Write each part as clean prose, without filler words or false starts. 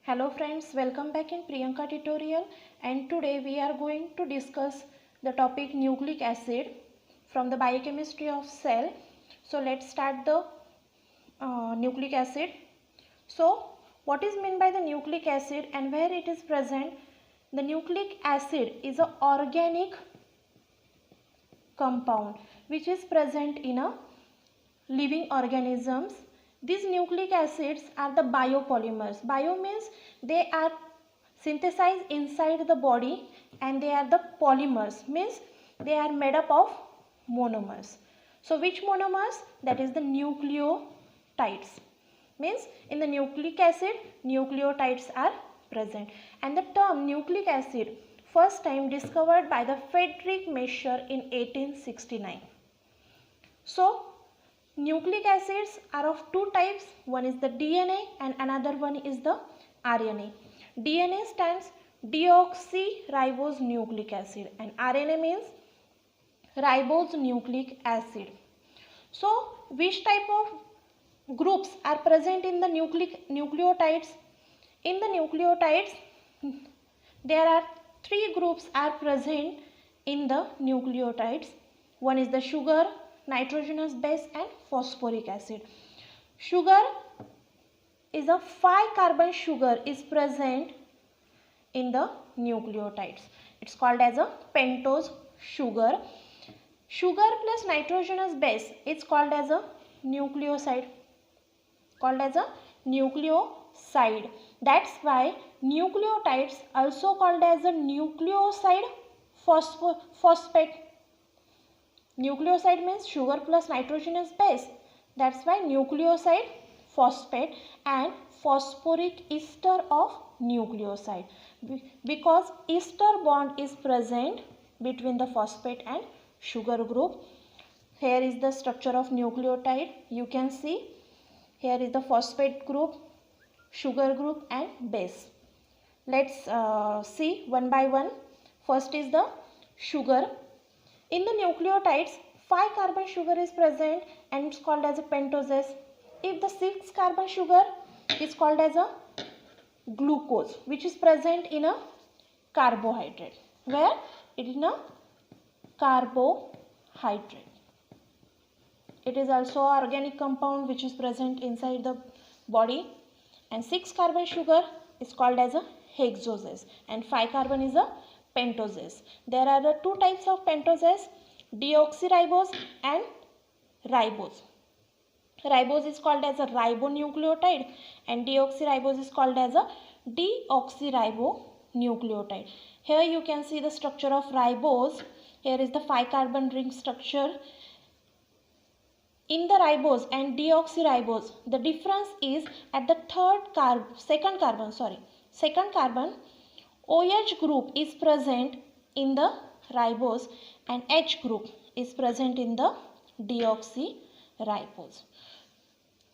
Hello friends, welcome back in Priyanka tutorial, and today we are going to discuss the topic nucleic acid from the biochemistry of cell. So let's start the nucleic acid. So what is meant by the nucleic acid and where it is present? The nucleic acid is an organic compound which is present in a living organisms. These nucleic acids are the biopolymers. Bio means they are synthesized inside the body, and they are the polymers, means they are made up of monomers. So which monomers? That is the nucleotides. Means in the nucleic acid nucleotides are present, and the term nucleic acid first time discovered by the Friedrich Miescher in 1869. So nucleic acids are of two types. One is the DNA and another one is the RNA. DNA stands deoxyribose nucleic acid and RNA means ribose nucleic acid. So which type of groups are present in the nucleotides? In the nucleotides there are three groups are present in the nucleotides. One is the sugar, nitrogenous base and phosphoric acid. Sugar is a 5-carbon sugar is present in the nucleotides. It's called as a pentose sugar. Sugar plus nitrogenous base is called as a nucleoside. That's why nucleotides also called as a nucleoside phosphate. Nucleoside means sugar plus nitrogenous base. That's why nucleoside phosphate and phosphoric ester of nucleoside, because ester bond is present between the phosphate and sugar group. Here is the structure of nucleotide. You can see here is the phosphate group, sugar group and base. Let's see one by one. First is the sugar. In the nucleotides, 5-carbon sugar is present and it's called as a pentoses. If the 6-carbon sugar is called as a glucose, which is present in a carbohydrate. Where? It is in a carbohydrate. It is also an organic compound which is present inside the body. And 6-carbon sugar is called as a hexoses and 5-carbon is a pentoses. There are the two types of pentoses, deoxyribose and ribose. Ribose is called as a ribonucleotide and deoxyribose is called as a deoxyribonucleotide. Here you can see the structure of ribose. Here is the 5-carbon ring structure. In the ribose and deoxyribose, the difference is at the second carbon, OH group is present in the ribose and H group is present in the deoxyribose.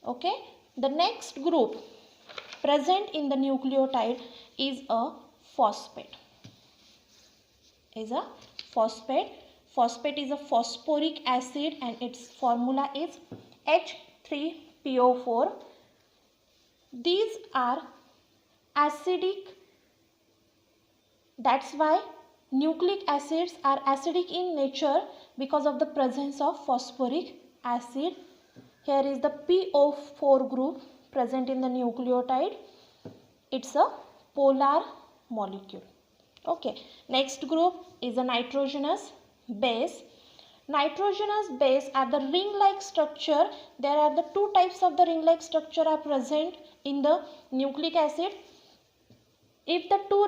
Okay, the next group present in the nucleotide is a phosphate. Phosphate is a phosphoric acid and its formula is H3PO4. These are acidic. That's why nucleic acids are acidic in nature because of the presence of phosphoric acid. Here is the PO4 group present in the nucleotide. It's a polar molecule. Okay, next group is a nitrogenous base. Nitrogenous base are the ring-like structure. There are the two types of the ring-like structure are present in the nucleic acid. If the two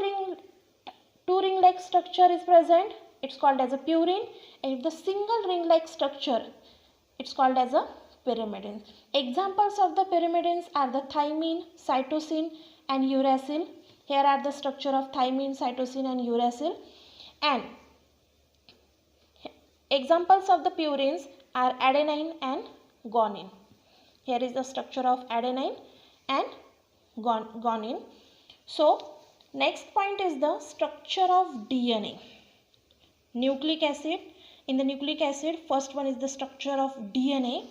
ring-like structure is present, it's called as a purine, and if the single ring-like structure, it's called as a pyrimidine. Examples of the pyrimidines are the thymine, cytosine and uracil. Here are the structure of thymine, cytosine and uracil. And examples of the purines are adenine and guanine. Here is the structure of adenine and guanine. So next point is the structure of DNA. Nucleic acid. In the nucleic acid, first one is the structure of DNA.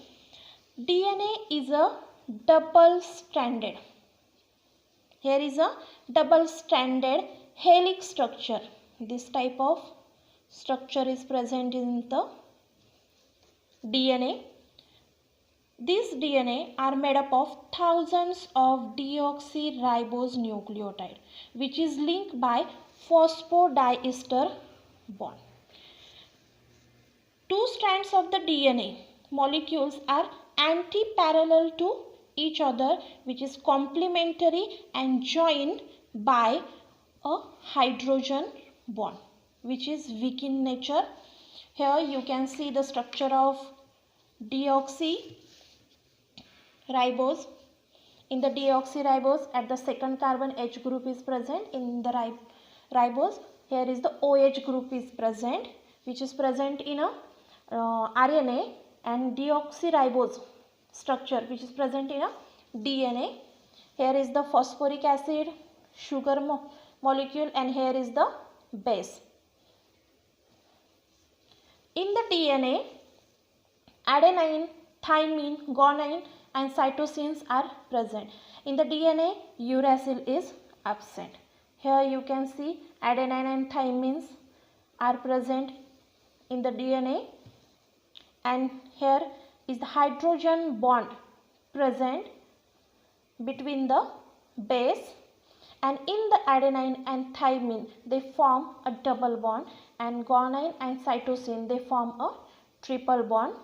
DNA is a double-stranded Here is a double-stranded helix structure. This type of structure is present in the DNA. These DNA are made up of thousands of deoxyribose nucleotide, which is linked by phosphodiester bond. Two strands of the DNA molecules are anti-parallel to each other, which is complementary and joined by a hydrogen bond, which is weak in nature. Here you can see the structure of deoxyribose. In the deoxyribose, at the second carbon H group is present. In the ribose, here is the OH group is present, which is present in a RNA, and deoxyribose structure which is present in a DNA. Here is the phosphoric acid, sugar molecule, and here is the base. In the DNA, adenine, thymine, guanine and cytosines are present. In the DNA, uracil is absent. Here you can see adenine and thymines are present in the DNA, and here is the hydrogen bond present between the base, and in the adenine and thymine they form a double bond, and guanine and cytosine they form a triple bond.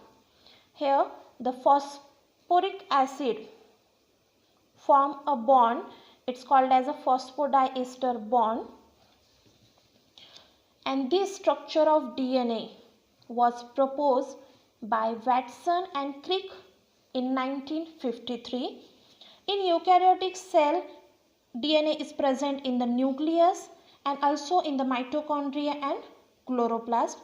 Here the phosphoric acid form a bond, it's called as a phosphodiester bond, and this structure of DNA was proposed by Watson and Crick in 1953. In eukaryotic cell, DNA is present in the nucleus and also in the mitochondria and chloroplast.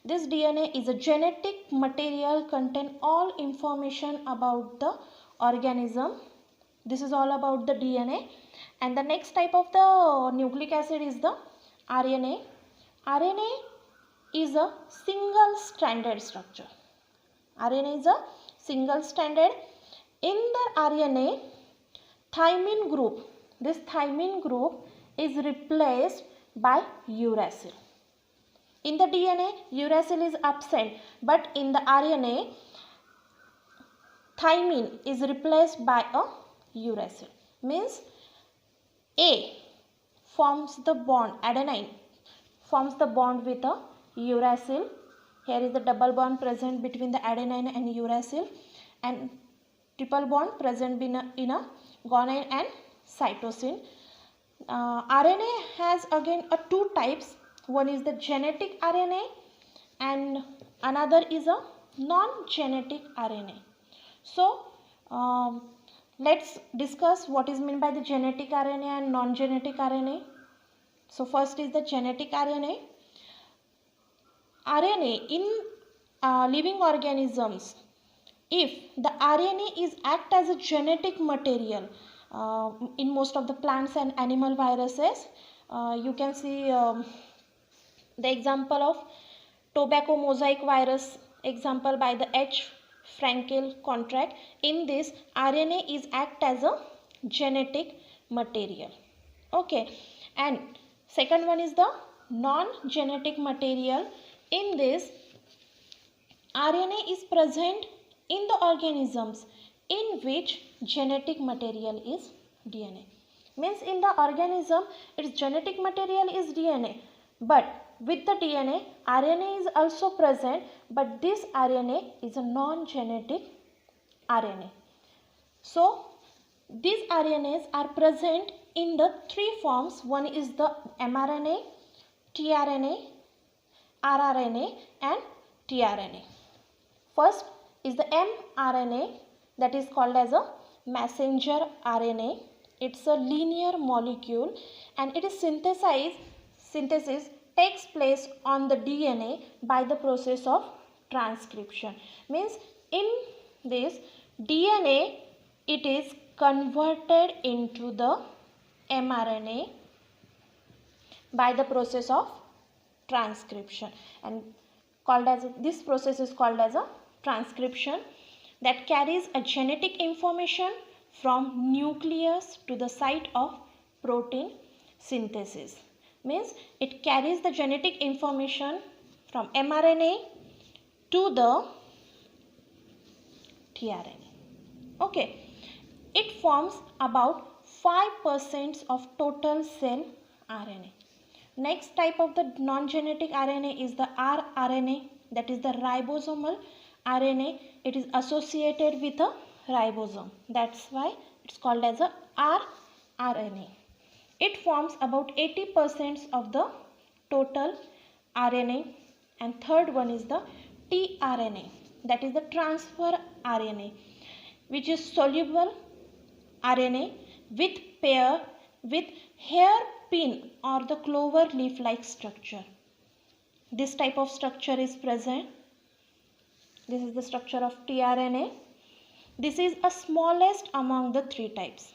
This DNA is a genetic material contain all information about the organism. This is all about the DNA. And the next type of the nucleic acid is the RNA. RNA is a single-stranded structure. RNA is a single-stranded. In the RNA, thymine group, this thymine group is replaced by uracil. In the DNA, uracil is absent, but in the RNA, thymine is replaced by a uracil. Means A forms the bond, adenine forms the bond with a uracil. Here is the double bond present between the adenine and uracil, and triple bond present in a guanine and cytosine. RNA has again two types. One is the genetic RNA and another is a non-genetic RNA. So let's discuss what is meant by the genetic RNA and non-genetic RNA. So first is the genetic RNA. RNA in living organisms, if the RNA is act as a genetic material in most of the plants and animal viruses, you can see the example of tobacco mosaic virus, example by the H. Frankel contract. In this, RNA is act as a genetic material. Okay, and second one is the non-genetic material. In this, RNA is present in the organisms in which genetic material is DNA. Means in the organism, its genetic material is DNA, but with the DNA, RNA is also present, but this RNA is a non-genetic RNA. So these RNAs are present in the three forms. One is the mRNA, tRNA, rRNA and tRNA. First is the mRNA, that is called as a messenger RNA. It's a linear molecule and it is synthesis takes place on the DNA by the process of transcription. Means in this DNA, it is converted into the mRNA by the process of transcription, and called as this process is called as a transcription, that carries a genetic information from nucleus to the site of protein synthesis. Means it carries the genetic information from mRNA to the tRNA. Okay, it forms about 5% of total cell RNA. Next type of the non-genetic RNA is the rRNA, that is the ribosomal RNA. It is associated with a ribosome, that's why it's called as a rRNA. It forms about 80% of the total RNA. And third one is the tRNA, that is the transfer RNA, which is soluble RNA with pair with hairpin or the clover leaf like structure. This type of structure is present. This is the structure of tRNA. This is a smallest among the three types,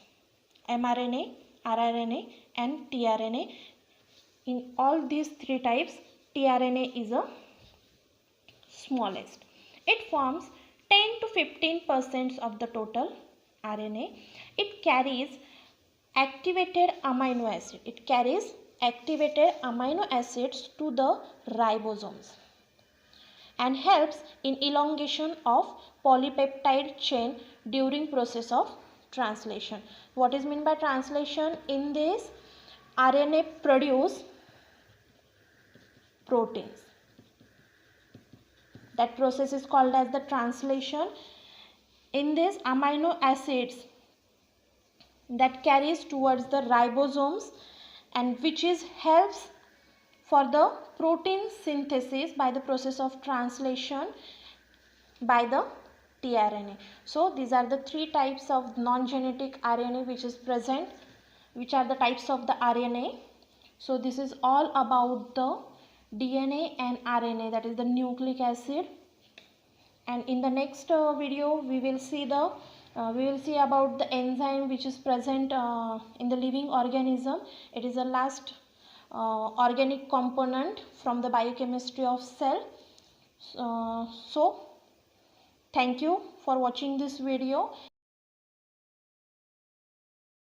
mRNA, rRNA and tRNA. In all these three types, tRNA is a smallest. It forms 10 to 15% of the total RNA. It carries activated amino acid. It carries activated amino acids to the ribosomes and helps in elongation of polypeptide chain during process of translation. What is meant by translation? In this, RNA produce proteins. That process is called as the translation. In this, amino acids that carries towards the ribosomes and which is helps for the protein synthesis by the process of translation by the tRNA. So these are the three types of non-genetic RNA which is present, which are the types of the RNA. So this is all about the DNA and RNA, that is the nucleic acid. And in the next video we will see about the enzyme which is present in the living organism. It is the last organic component from the biochemistry of cell. So thank you for watching this video.